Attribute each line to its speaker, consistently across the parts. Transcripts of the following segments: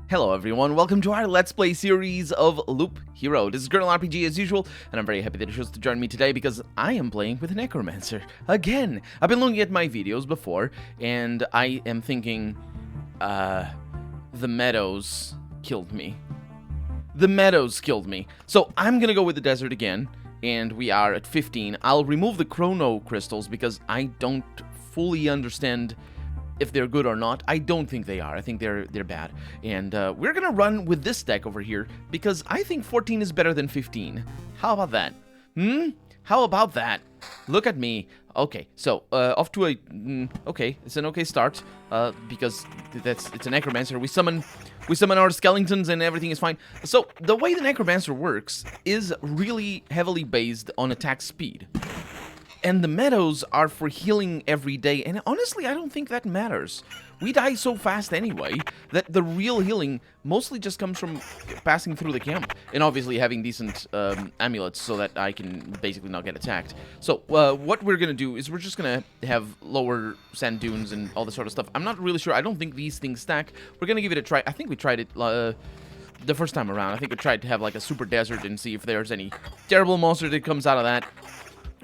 Speaker 1: Hello everyone, welcome to our Let's Play series of Loop Hero. This is Colonel RPG as usual, and I'm very happy that you chose to join me today because I am playing with Necromancer. Again! I've been looking at my videos before, and I am thinking, the meadows killed me. The meadows killed me. So I'm gonna go with the desert again, and we are at 15. I'll remove the chrono crystals because I don't fully understand if they're good or not. I don't think they are. I think they're bad. And we're gonna run with this deck over here because I think 14 is better than 15. How about that? How about that? Look at me. Okay, so off to a okay. It's an okay start because it's a necromancer. We summon our skeletons and everything is fine. So the way the necromancer works is really heavily based on attack speed. And the meadows are for healing every day, and honestly, I don't think that matters. We die so fast anyway, that the real healing mostly just comes from passing through the camp, and obviously having decent amulets so that I can basically not get attacked. So, what we're gonna do is we're just gonna have lower sand dunes and all this sort of stuff. I'm not really sure. I don't think these things stack. We're gonna give it a try. I think we tried it the first time around. I think we tried to have like a super desert and see if there's any terrible monster that comes out of that.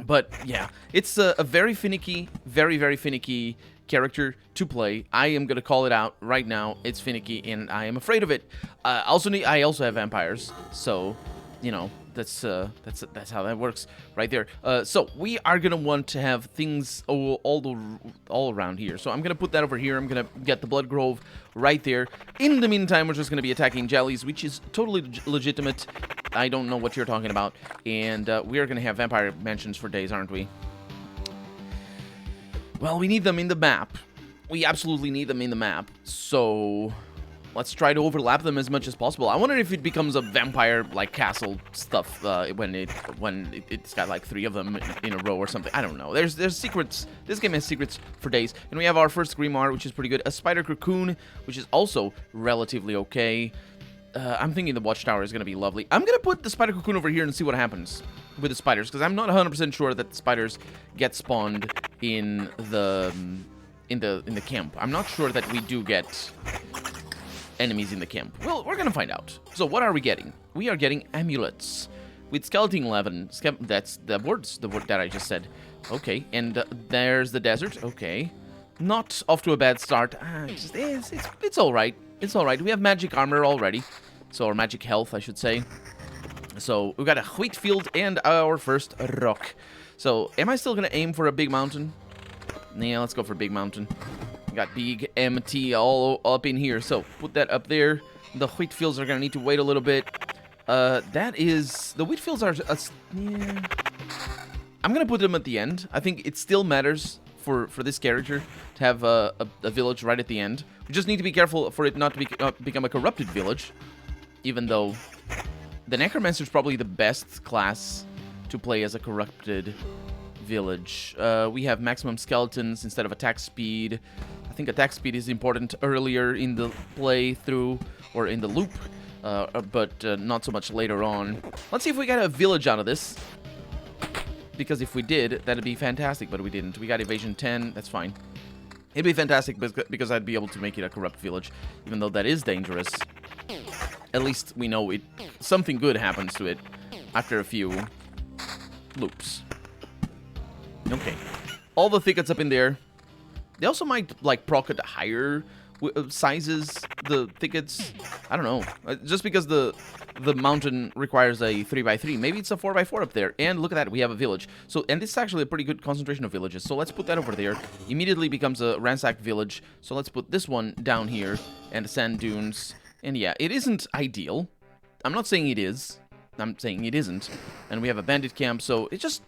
Speaker 1: But yeah, it's a very finicky, very finicky character to play. I am gonna call it out right now. It's finicky, and I am afraid of it. I also have vampires, so you know that's how that works right there. So we are gonna want to have things all around here. So I'm gonna put that over here. I'm gonna get the Blood Grove right there. In the meantime, we're just gonna be attacking jellies, which is totally legitimate. I don't know what you're talking about. And we are going to have vampire mansions for days, aren't we? Well, we need them in the map. We absolutely need them in the map. So let's try to overlap them as much as possible. I wonder if it becomes a vampire-like castle stuff when it's got like 3 of them in a row or something. I don't know. There's secrets. This game has secrets for days. And we have our first Grimoire, which is pretty good. A Spider Cocoon, which is also relatively okay. I'm thinking the Watchtower is going to be lovely. I'm going to put the Spider Cocoon over here and see what happens with the spiders, because I'm not 100% sure that the spiders get spawned in the camp. I'm not sure that we do get enemies in the camp. Well, we're going to find out. So what are we getting? We are getting amulets with skeleton 11. That's the word that I just said. Okay, and there's the desert. Okay, not off to a bad start. It's all right. It's all right. We have magic armor already. So, or magic health, I should say. So, we've got a wheat field and our first rock. So, am I still going to aim for a big mountain? Yeah, let's go for big mountain. We got big MT all up in here. So, put that up there. The wheat fields are going to need to wait a little bit. The wheat fields are... yeah. I'm going to put them at the end. I think it still matters for this character to have a village right at the end. We just need to be careful for it not to become a corrupted village, even though the Necromancer is probably the best class to play as a corrupted village. We have maximum skeletons instead of attack speed. I think attack speed is important earlier in the playthrough or in the loop, but not so much later on. Let's see if we get a village out of this, because if we did, that'd be fantastic, but we didn't. We got evasion 10, that's fine. It'd be fantastic because I'd be able to make it a corrupt village, even though that is dangerous. At least we know something good happens to it after a few loops. Okay. All the thickets up in there. They also might, like, proc at higher sizes, the thickets. I don't know. Just because the mountain requires a 3x3. Maybe it's a 4x4 up there. And look at that, we have a village. So, and this is actually a pretty good concentration of villages. So let's put that over there. Immediately becomes a ransacked village. So let's put this one down here. And sand dunes. And yeah, it isn't ideal. I'm not saying it is. I'm saying it isn't. And we have a bandit camp. So it's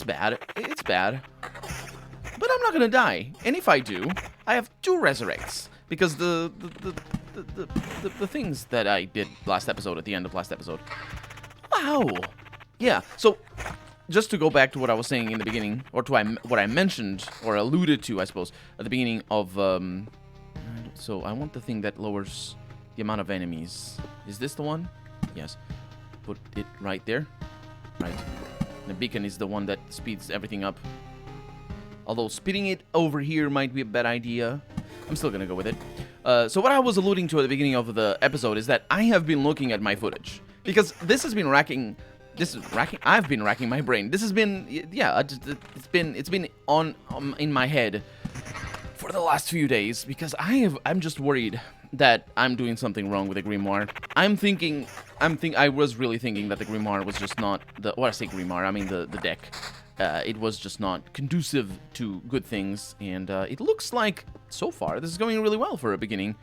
Speaker 1: bad. It's bad. But I'm not gonna die. And if I do, I have 2 resurrects. Because the things that I did last episode, at the end of last episode. Wow. Yeah, so just to go back to what I was saying in the beginning, or to what I mentioned, or alluded to, I suppose, at the beginning of... so I want the thing that lowers the amount of enemies. Is this the one? Yes. Put it right there. Right. The beacon is the one that speeds everything up. Although speeding it over here might be a bad idea. I'm still gonna go with it. So what I was alluding to at the beginning of the episode is that I have been looking at my footage. Because this has been racking... I've been racking my brain. This has been... Yeah, it's been on in my head for the last few days. Because I'm just worried that I'm doing something wrong with the grimoire. I was really thinking that the grimoire was just not... When I say grimoire, I mean the deck. It was just not conducive to good things, and it looks like, so far, this is going really well for a beginning.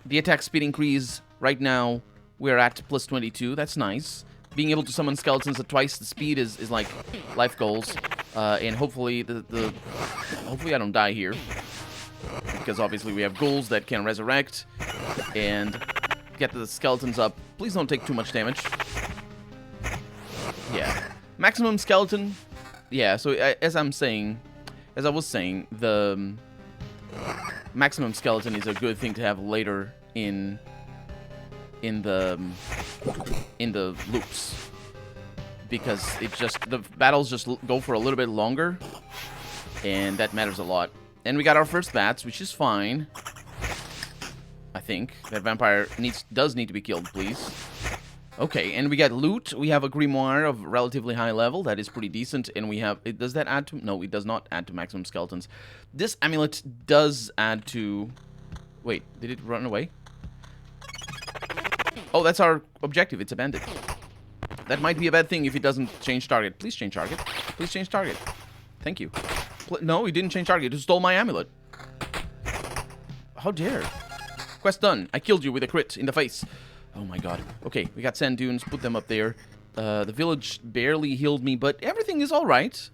Speaker 1: The attack speed increase, right now, we're at plus 22, that's nice. Being able to summon skeletons at twice the speed is like life goals, and hopefully hopefully I don't die here, because obviously we have ghouls that can resurrect, and get the skeletons up. Please don't take too much damage. Yeah. Maximum skeleton, yeah, so as I was saying, the maximum skeleton is a good thing to have later in the loops, because the battles just go for a little bit longer, and that matters a lot. And we got our first bats, which is fine. I think that vampire does need to be killed, please. Okay, and we got loot. We have a grimoire of relatively high level. That is pretty decent. And we have... Does that add to... No, it does not add to maximum skeletons. This amulet does add to... Wait, did it run away? Oh, that's our objective. It's a bandit. That might be a bad thing if it doesn't change target. Please change target. Please change target. Thank you. No, he didn't change target. He stole my amulet. How dare. Quest done. I killed you with a crit in the face. Oh my god. Okay, we got sand dunes. Put them up there. The village barely healed me, but everything is alright.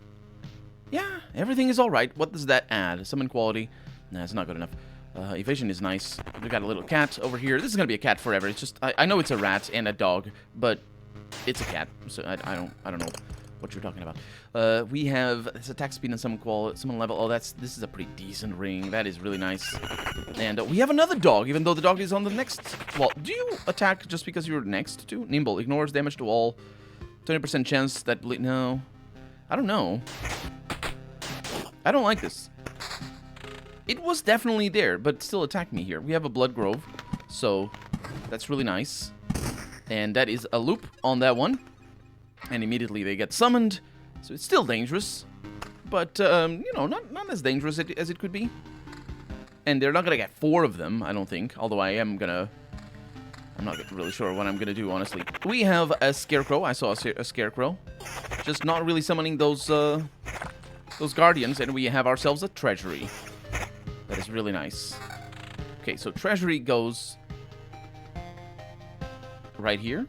Speaker 1: Yeah, everything is alright. What does that add? Summon quality? Nah, it's not good enough. Evasion is nice. We got a little cat over here. This is gonna be a cat forever. It's just... I know it's a rat and a dog, but it's a cat. So I don't know what you're talking about. We have this attack speed and summon level. Oh, this is a pretty decent ring. That is really nice. And we have another dog, even though the dog is on the next wall. Do you attack just because you're next to? Nimble ignores damage to all. 20% chance that no. I don't know. I don't like this. It was definitely there, but still attacked me here. We have a blood grove, so that's really nice. And that is a loop on that one. And immediately they get summoned, so it's still dangerous, but you know, not as dangerous as it could be. And they're not gonna get 4 of them, I don't think. Although I'm not really sure what I'm gonna do, honestly. We have a scarecrow. I saw a scarecrow, just not really summoning those guardians, and we have ourselves a treasury. That is really nice. Okay, so treasury goes right here.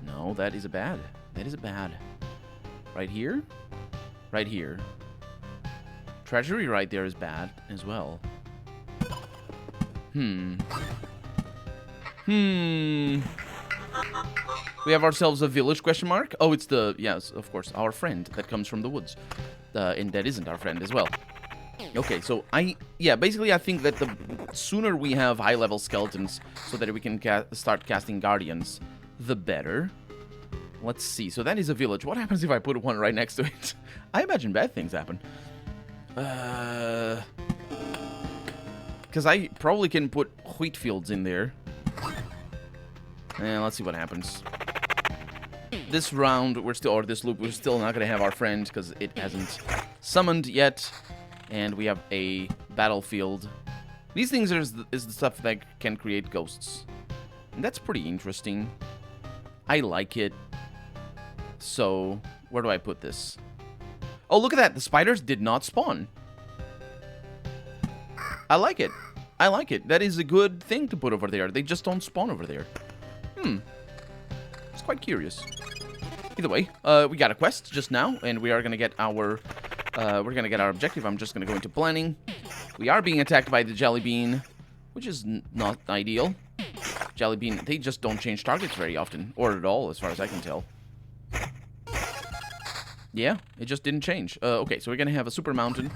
Speaker 1: No, that is a bad. That is a bad. Right here? Right here. Treasury right there is bad as well. We have ourselves a village, question mark? Oh, it's the... Yes, of course, our friend that comes from the woods. And that isn't our friend as well. Okay, so yeah, basically I think that the sooner we have high-level skeletons so that we can start casting guardians, the better. Let's see. So that is a village. What happens if I put one right next to it? I imagine bad things happen. Because I probably can put wheat fields in there. And let's see what happens. This round, or this loop, we're still not going to have our friend because it hasn't summoned yet. And we have a battlefield. These things is the stuff that can create ghosts. And that's pretty interesting. I like it. So, where do I put this? Oh, look at that. The spiders did not spawn. I like it. I like it. That is a good thing to put over there. They just don't spawn over there. It's quite curious. Either way, we got a quest just now, and we are going to get our... we're going to get our objective. I'm just going to go into planning. We are being attacked by the jelly bean, which is not ideal. Jelly bean, they just don't change targets very often, or at all, as far as I can tell. Yeah, it just didn't change. Okay, so we're going to have a super mountain,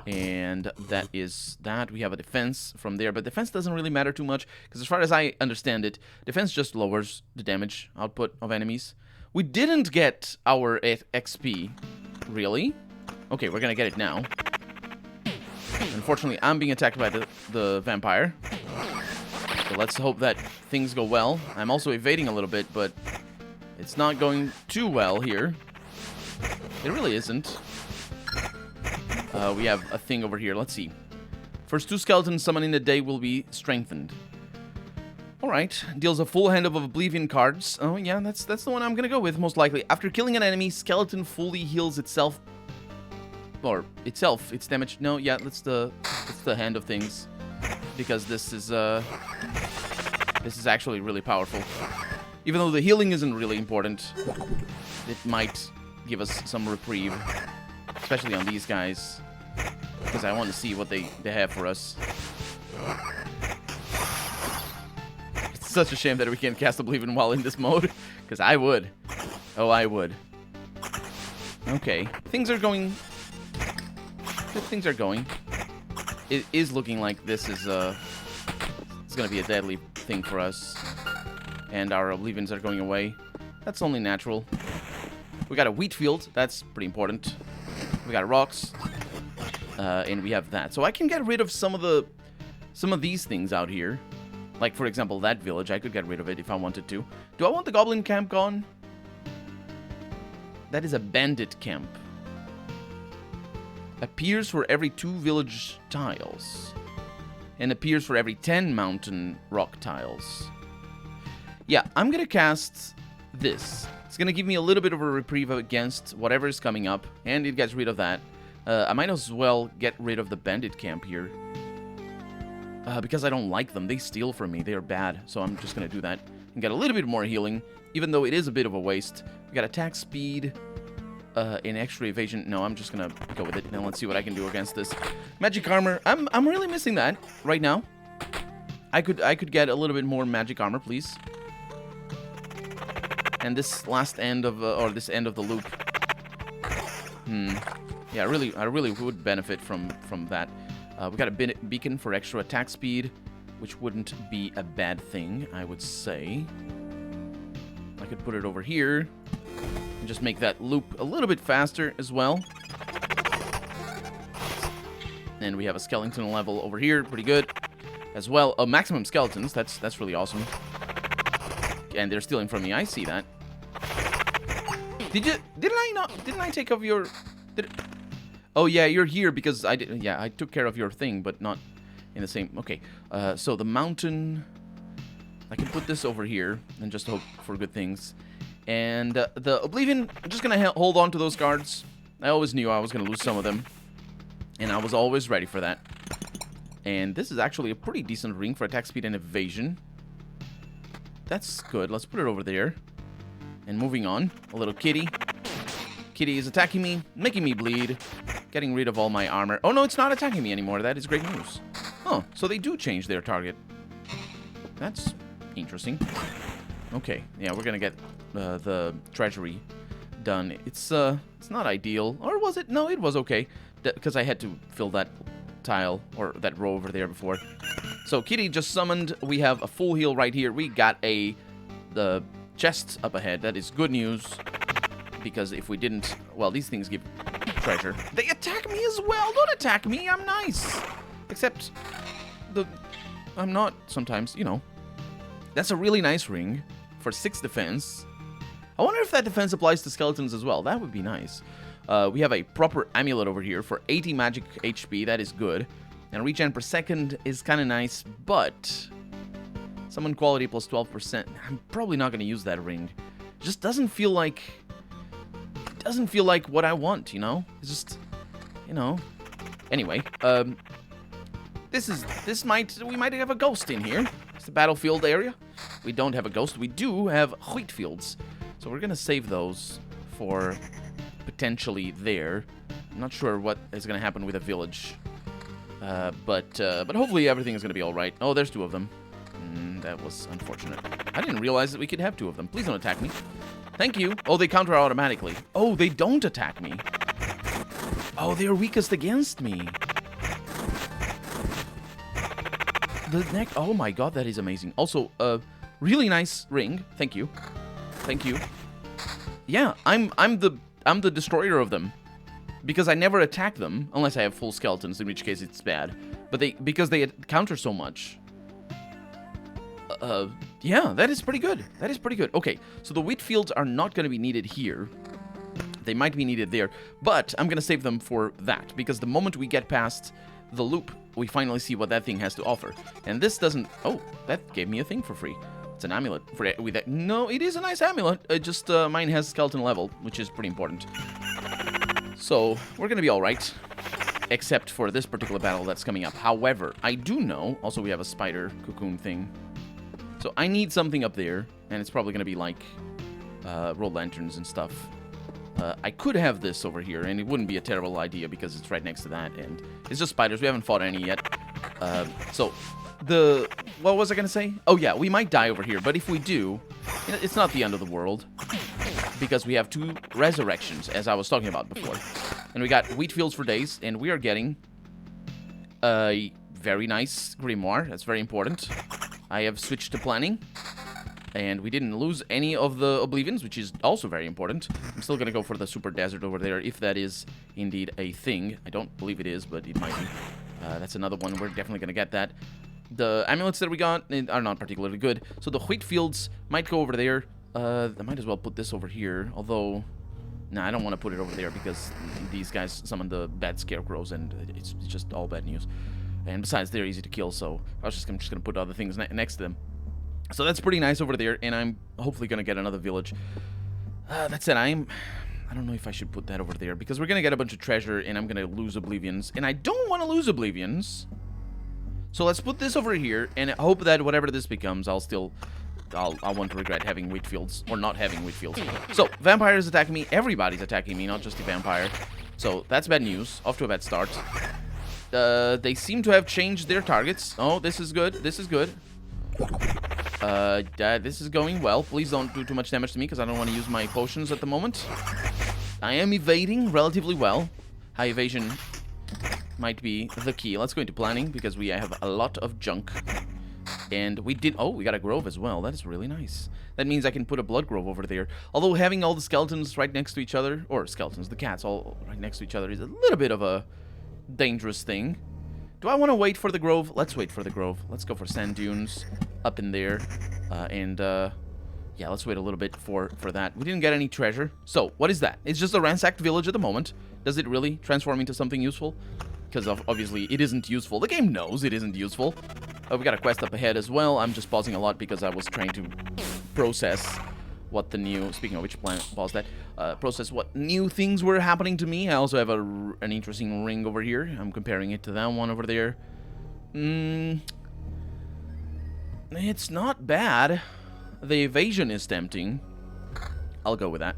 Speaker 1: and that is that. We have a defense from there, but defense doesn't really matter too much, because as far as I understand it, defense just lowers the damage output of enemies. We didn't get our XP, really? Okay, we're going to get it now. Unfortunately, I'm being attacked by the vampire. So let's hope that things go well. I'm also evading a little bit, but it's not going too well here. It really isn't. We have a thing over here. Let's see. First 2 skeletons summoned in a day will be strengthened. Alright. Deals a full hand of Oblivion cards. Oh, yeah, that's the one I'm gonna go with, most likely. After killing an enemy, skeleton fully heals itself. Or itself. Its damage. No, yeah, that's the hand of things. Because this is actually really powerful. Even though the healing isn't really important, it might give us some reprieve. Especially on these guys. Because I want to see what they have for us. It's such a shame that we can't cast Oblivion while in this mode. Because I would. Oh, I would. Okay. Things are going... Good things are going. It is looking like this is it's going to be a deadly thing for us. And our Oblivions are going away. That's only natural. We got a wheat field. That's pretty important. We got rocks. And we have that. So I can get rid of some of these things out here. Like, for example, that village. I could get rid of it if I wanted to. Do I want the goblin camp gone? That is a bandit camp. Appears for every 2 village tiles. And appears for every 10 mountain rock tiles. Yeah, I'm going to cast this. It's going to give me a little bit of a reprieve against whatever is coming up. And it gets rid of that. I might as well get rid of the bandit camp here. Because I don't like them. They steal from me. They are bad. So I'm just going to do that. And get a little bit more healing. Even though it is a bit of a waste. We got attack speed. In extra evasion. No, I'm just going to go with it. Now let's see what I can do against this. Magic armor. I'm really missing that right now. I could get a little bit more magic armor, please. And this last end of or this end of the loop. Yeah, I really would benefit from that. We got a beacon for extra attack speed, which wouldn't be a bad thing, I would say. I could put it over here and just make that loop a little bit faster as well. And we have a skeleton level over here, pretty good as well. Maximum skeletons, that's really awesome. And they're stealing from me. I see that. Didn't I take off your... Oh yeah, you're here because I did. Yeah, I took care of your thing, but not in the same. Okay. So the mountain. I can put this over here and just hope for good things. And the Oblivion. I'm just gonna hold on to those cards. I always knew I was gonna lose some of them, and I was always ready for that. And this is actually a pretty decent ring for attack speed and evasion. That's good. Let's put it over there. And moving on, a little kitty. Kitty is attacking me, making me bleed, getting rid of all my armor. Oh no, it's not attacking me anymore. That is great news. Oh, so they do change their target. That's interesting. Okay, yeah, we're gonna get the treasury done. It's not ideal, or was it? No, it was okay, because I had to fill that tile or that row over there before. So Kitty just summoned. We have a full heal right here. We got the chest up ahead. That is good news. Because if we didn't... Well, these things give treasure. They attack me as well! Don't attack me! I'm nice! Except... I'm not sometimes, you know. That's a really nice ring for 6 defense. I wonder if that defense applies to skeletons as well. That would be nice. We have a proper amulet over here for 80 magic HP. That is good. And regen per second is kind of nice, but... Summon quality plus 12%. I'm probably not going to use that ring. It just doesn't feel like... Doesn't feel like what I want, you know? It's just, you know. Anyway, we might have a ghost in here. It's the battlefield area. We don't have a ghost. We do have wheat fields. So we're gonna save those for potentially there. I'm not sure what is gonna happen with a village. But hopefully everything is gonna be alright. Oh, there's 2 of them. That was unfortunate. I didn't realize that we could have 2 of them. Please don't attack me. Thank you. Oh, they counter automatically. Oh, they don't attack me. Oh, they're weakest against me. The neck. Oh my god, that is amazing. Also, really nice ring. Thank you. Thank you. Yeah, I'm the destroyer of them. because I never attack them unless I have full skeletons, in which case it's bad. But because they counter so much. Yeah, that is pretty good. That is pretty good. Okay, so the wheat fields are not going to be needed here. They might be needed there, but I'm going to save them for that, because the moment we get past the loop, we finally see what that thing has to offer. And this doesn't... Oh, that gave me a thing for free. It's an amulet. With that. No, it is a nice amulet. Just mine has skeleton level, which is pretty important. So, we're going to be alright, except for this particular battle that's coming up. However, I do know... Also, we have a spider cocoon thing. So, I need something up there, and it's probably going to be like road lanterns and stuff. I could have this over here, and it wouldn't be a terrible idea because it's right next to that, and it's just spiders. We haven't fought any yet. What was I going to say? Oh, yeah, we might die over here, but if we do, it's not the end of the world, because we have 2 resurrections, as I was talking about before. And we got wheat fields for days, and we are getting a very nice grimoire. That's very important. I have switched to planning. And we didn't lose any of the Oblivions, which is also very important. I'm still going to go for the Super Desert over there, if that is indeed a thing. I don't believe it is, but it might be. That's another one. We're definitely going to get that. The amulets that we got are not particularly good. So the wheat fields might go over there. I might as well put this over here. Although, I don't want to put it over there because these guys summon the bad scarecrows, and it's just all bad news. And besides, they're easy to kill, so I'm just going to put other things next to them. So that's pretty nice over there, and I'm hopefully going to get another village. That said, I don't know if I should put that over there, because we're going to get a bunch of treasure, and I'm going to lose Oblivions. And I don't want to lose Oblivions. So let's put this over here, and hope that whatever this becomes, I'll want to regret having wheat fields, or not having wheat fields. So, vampires attacking me. Everybody's attacking me, not just the vampire. So, that's bad news. Off to a bad start. They seem to have changed their targets. Oh, this is good. This is good. This is going well. Please don't do too much damage to me, because I don't want to use my potions at the moment. I am evading relatively well. High evasion might be the key. Let's go into planning, because we have a lot of junk. And we did... Oh, we got a grove as well. That is really nice. That means I can put a blood grove over there. Although having all the skeletons right next to each other, or skeletons, the cats all right next to each other, is a little bit of a dangerous thing. Do I want to wait for the grove? Let's wait for the grove. Let's go for sand dunes up in there. Yeah, let's wait a little bit for that. We didn't get any treasure. So, what is that? It's just a ransacked village at the moment. Does it really transform into something useful? Because obviously it isn't useful. The game knows it isn't useful. We got a quest up ahead as well. I'm just pausing a lot because I was trying to process what the new... Speaking of which, pause that. Process what new things were happening to me. I also have an interesting ring over here. I'm comparing it to that one over there. It's not bad. The evasion is tempting. I'll go with that.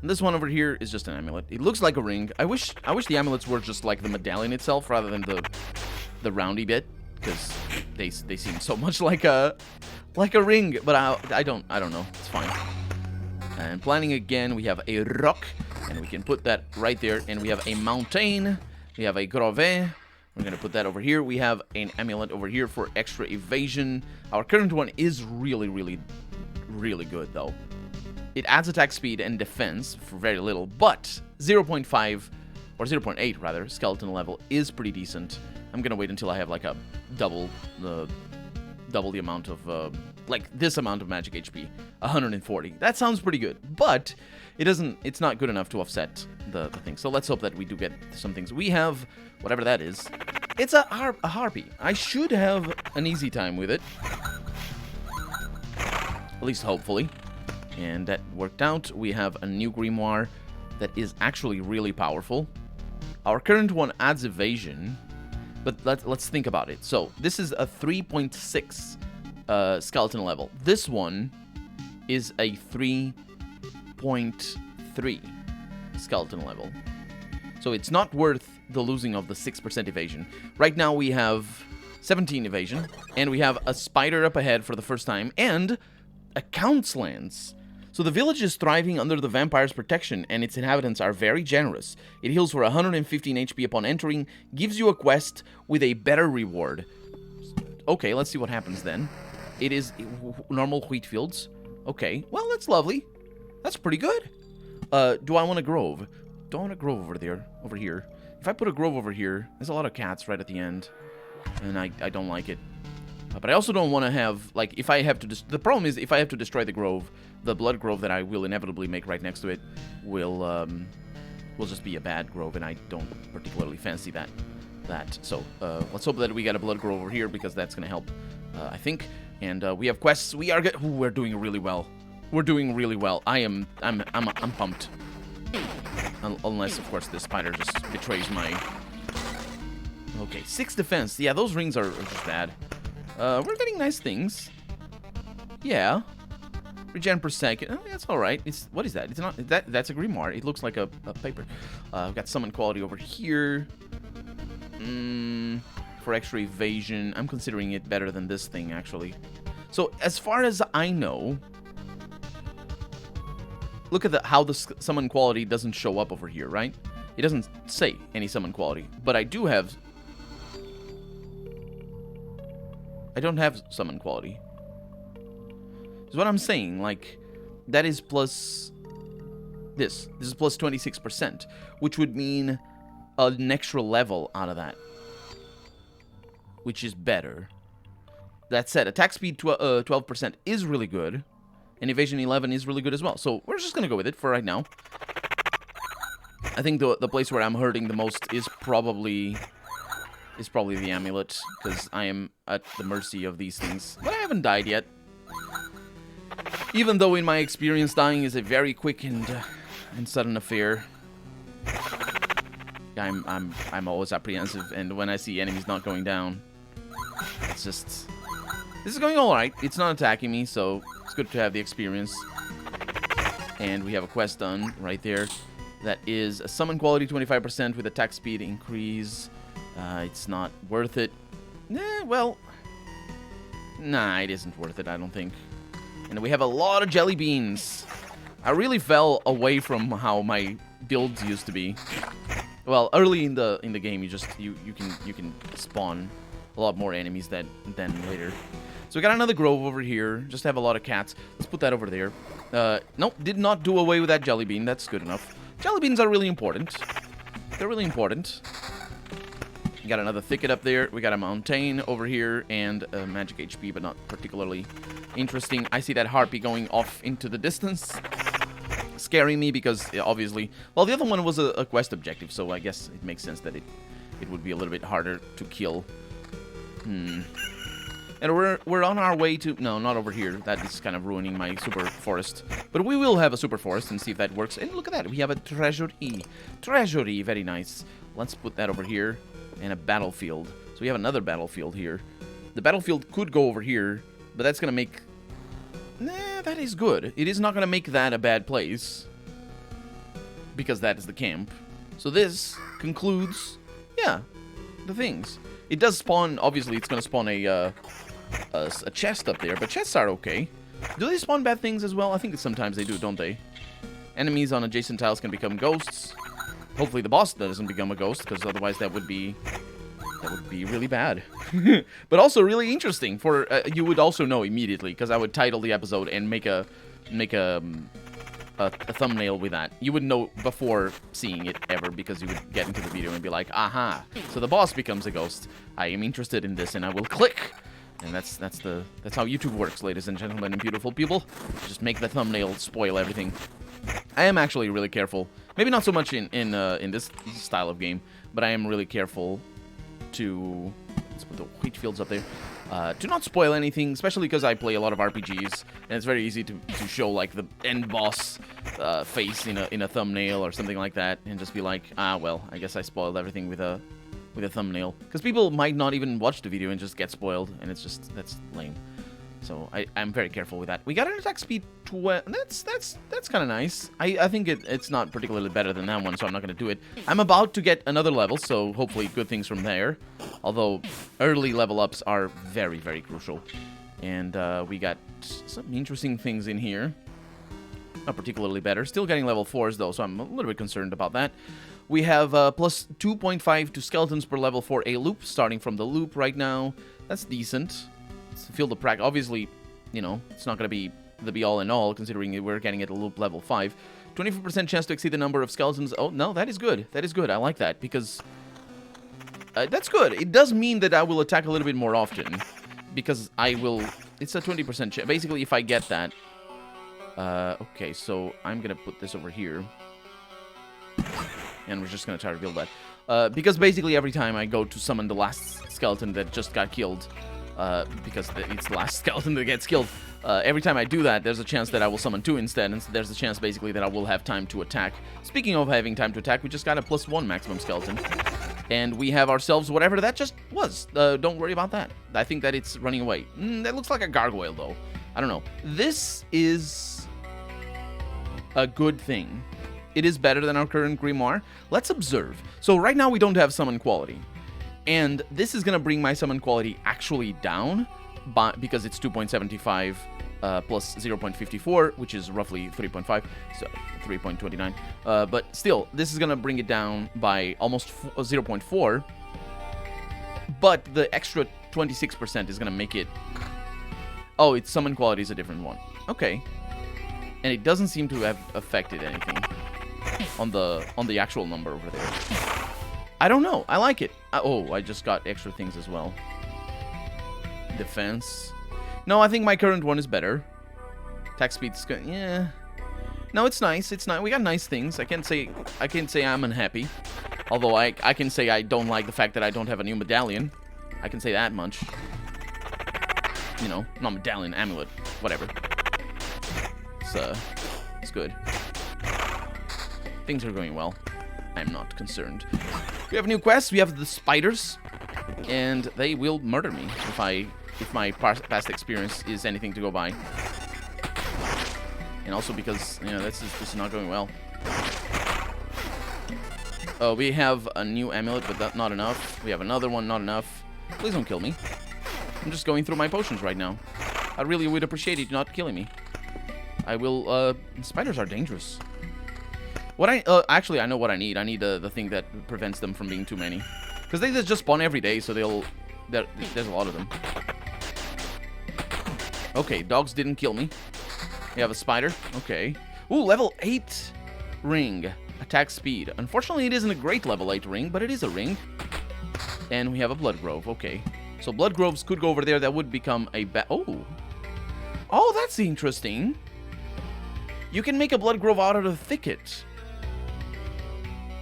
Speaker 1: And this one over here is just an amulet. It looks like a ring. I wish the amulets were just like the medallion itself rather than the roundy bit, because they seem so much like a ring. But I don't know. It's fine. And planning again, we have a rock, and we can put that right there. And we have a mountain. We have a grove. We're going to put that over here. We have an amulet over here for extra evasion. Our current one is really, really, really good, though. It adds attack speed and defense for very little, but 0.5, or 0.8 rather, skeleton level is pretty decent. I'm going to wait until I have like a double the amount of, like this amount of magic HP, 140. That sounds pretty good, but it's not good enough to offset the thing. So let's hope that we do get some things. We have, whatever that is, it's a harpy. I should have an easy time with it. At least hopefully. And that worked out. We have a new grimoire that is actually really powerful. Our current one adds evasion, but let's think about it. So this is a 3.6 skeleton level. This one is a 3.3 skeleton level. So it's not worth the losing of the 6% evasion. Right now we have 17 evasion, and we have a spider up ahead for the first time, and a count's lands. So the village is thriving under the vampire's protection, and its inhabitants are very generous. It heals for 115 HP upon entering, gives you a quest with a better reward. Okay, let's see what happens then. It is normal wheat fields. Okay, well, that's lovely. That's pretty good. Do I want a grove? don't want a grove over here. If I put a grove over here, there's a lot of cats right at the end, and I don't like it. But I also don't want to have, like, if I have to... The problem is, if I have to destroy the grove, the blood grove that I will inevitably make right next to it will just be a bad grove, and I don't particularly fancy that. So, let's hope that we get a blood grove over here, because that's going to help, I think. And we have quests. We're doing really well. We're doing really well. I'm pumped. Unless, of course, this spider just betrays my... Okay, 6 defense. Yeah, those rings are just bad. We're getting nice things. Yeah. Regen per second. Oh, that's alright. What is that? It's not... That's a grimoire. It looks like a paper. We've got summon quality over here. For extra evasion. I'm considering it better than this thing, actually. So, as far as I know... Look at how the summon quality doesn't show up over here, right? It doesn't say any summon quality. But I do have... I don't have summon quality. Is what I'm saying. Like, that is plus... This is plus 26%. Which would mean an extra level out of that. Which is better. That said, attack speed 12% is really good. And evasion 11 is really good as well. So we're just going to go with it for right now. I think the place where I'm hurting the most is probably the amulet. Because I am at the mercy of these things. But I haven't died yet. Even though in my experience dying is a very quick and sudden affair. I'm always apprehensive. And when I see enemies not going down, it's just... This is going alright. It's not attacking me, so... It's good to have the experience. And we have a quest done right there. That is a summon quality 25% with attack speed increase. It's not worth it. Well... Nah, it isn't worth it, I don't think. And we have a lot of jelly beans. I really fell away from how my builds used to be. Well, early in the game, you can spawn a lot more enemies than later. So we got another grove over here. Just have a lot of cats. Let's put that over there. Nope, did not do away with that jelly bean. That's good enough. Jelly beans are really important. They're really important. We got another thicket up there. We got a mountain over here and a magic HP, but not particularly interesting. I see that harpy going off into the distance, scaring me because obviously... Well, the other one was a quest objective, so I guess it makes sense that it would be a little bit harder to kill. And we're on our way to... No, not over here. That is kind of ruining my super forest. But we will have a super forest and see if that works. And look at that. We have a treasury. Treasury. Very nice. Let's put that over here. And a battlefield. So we have another battlefield here. The battlefield could go over here. But that's going to make... Nah, that is good. It is not going to make that a bad place. Because that is the camp. So this concludes... Yeah, the things. It does spawn... Obviously, it's going to spawn a chest up there, but chests are okay. Do they spawn bad things as well? I think sometimes they do, don't they? Enemies on adjacent tiles can become ghosts. Hopefully the boss doesn't become a ghost, because otherwise that would be really bad. But also really interesting. For you would also know immediately, because I would title the episode and make a thumbnail with that. You would know before seeing it ever, because you would get into the video and be like, aha, so the boss becomes a ghost. I am interested in this, and I will click. And that's how YouTube works, ladies and gentlemen and beautiful people. Just make the thumbnail spoil everything. I am actually really careful. Maybe not so much in this style of game, but I am really careful to... Let's put the wheat fields up there. To not spoil anything, especially because I play a lot of RPGs, and it's very easy to show like the end boss face in a thumbnail or something like that, and just be like, ah, well, I guess I spoiled everything with a thumbnail, because people might not even watch the video and just get spoiled, and that's lame. So I'm very careful with that. We got an attack speed 12. That's kind of nice. I think it's not particularly better than that one, so I'm not going to do it. I'm about to get another level, so hopefully good things from there. Although early level ups are very, very crucial. And we got some interesting things in here. Not particularly better. Still getting level 4s though, so I'm a little bit concerned about that. We have plus 2.5 to skeletons per level for a loop, starting from the loop right now. That's decent. It's field of practice. Obviously, you know, it's not going to be the be-all and all, considering we're getting it at loop level 5. 24% chance to exceed the number of skeletons. Oh, no, that is good. That is good. I like that because that's good. It does mean that I will attack a little bit more often because I will... It's a 20% chance. Basically, if I get that... okay, so I'm going to put this over here. And we're just going to try to build that. Because basically every time I go to summon the last skeleton that just got killed, because it's the last skeleton that gets killed, every time I do that, there's a chance that I will summon 2 instead, and there's a chance basically that I will have time to attack. Speaking of having time to attack, we just got a +1 maximum skeleton. And we have ourselves whatever that just was. Don't worry about that. I think that it's running away. That looks like a gargoyle, though. I don't know. This is a good thing. It is better than our current grimoire. Let's observe. So right now we don't have summon quality. And this is going to bring my summon quality actually down because it's 2.75 plus 0.54, which is roughly 3.5, so 3.29. But still, this is going to bring it down by almost 0.4. But the extra 26% is going to make it... Oh, its summon quality is a different one. Okay. And it doesn't seem to have affected anything on the actual number over there. I don't know. I like it. Oh, I just got extra things as well. Defense. No, I think my current one is better. Attack speed's good. Yeah. No, it's nice. It's nice. We got nice things. I can't say I'm unhappy. Although I can say I don't like the fact that I don't have a new medallion. I can say that much. You know, not medallion, amulet, whatever. It's good. Things are going well. I'm not concerned. We have a new quest. We have the spiders, and they will murder me if my past experience is anything to go by. And also because, you know, this is not going well. Oh, we have a new amulet, but that's not enough. We have another one, not enough. Please don't kill me. I'm just going through my potions right now. I really would appreciate it not killing me. I will, spiders are dangerous. What actually, I know what I need. I need the thing that prevents them from being too many. Because they just spawn every day, so there's a lot of them. Okay, dogs didn't kill me. We have a spider. Okay. Ooh, level 8 ring. Attack speed. Unfortunately, it isn't a great level 8 ring, but it is a ring. And we have a blood grove. Okay. So blood groves could go over there. That would become a oh. Oh, that's interesting. You can make a blood grove out of the thicket.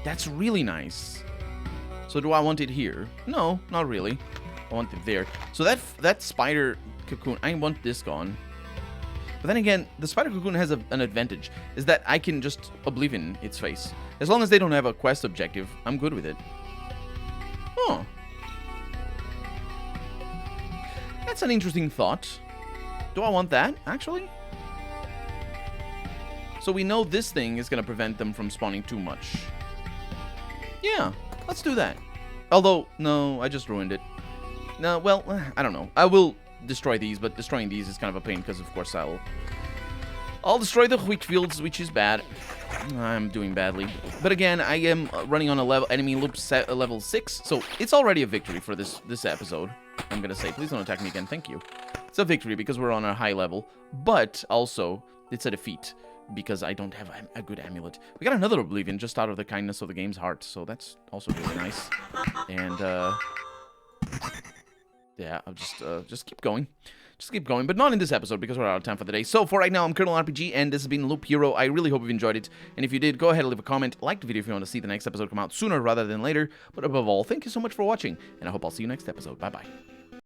Speaker 1: That's really nice. So do I want it here? No, not really. I want it there. So that spider cocoon, I want this gone. But then again, the spider cocoon has an advantage, is that I can just oblivion its face. As long as they don't have a quest objective, I'm good with it. Oh. That's an interesting thought. Do I want that, actually? So we know this thing is going to prevent them from spawning too much. Yeah, let's do that. Although, no, I just ruined it. No, well, I don't know. I will destroy these, but destroying these is kind of a pain because, of course, I'll destroy the wheat fields, which is bad. I'm doing badly. But again, I am running on a enemy loop level 6, so it's already a victory for this episode. I'm going to say, please don't attack me again. Thank you. It's a victory because we're on a high level, but also it's a defeat because I don't have a good amulet. We got another Oblivion just out of the kindness of the game's heart, so that's also really nice. And, yeah, I'll just keep going. Just keep going, but not in this episode because we're out of time for the day. So for right now, I'm Colonel RPG, and this has been Loop Hero. I really hope you've enjoyed it. And if you did, go ahead and leave a comment, like the video if you want to see the next episode come out sooner rather than later. But above all, thank you so much for watching, and I hope I'll see you next episode. Bye-bye.